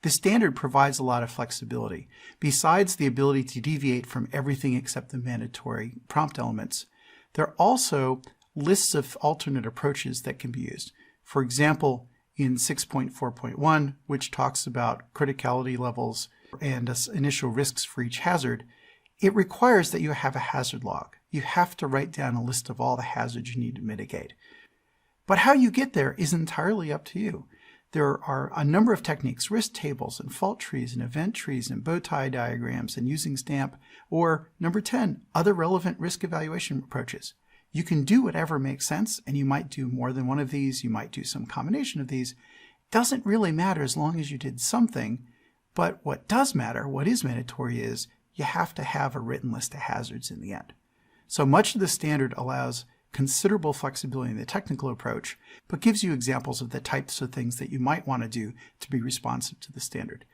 The standard provides a lot of flexibility. Besides the ability to deviate from everything except the mandatory prompt elements, there are also lists of alternate approaches that can be used. For example, in 6.4.1, which talks about criticality levels and initial risks for each hazard, it requires that you have a hazard log. You have to write down a list of all the hazards you need to mitigate. But how you get there is entirely up to you. There are a number of techniques, risk tables and fault trees and event trees and bow tie diagrams and using STAMP, or number 10, other relevant risk evaluation approaches. You can do whatever makes sense, and you might do more than one of these, you might do some combination of these. It doesn't really matter as long as you did something, but what does matter, what is mandatory, is you have to have a written list of hazards in the end. So much of the standard allows considerable flexibility in the technical approach, but gives you examples of the types of things that you might want to do to be responsive to the standard.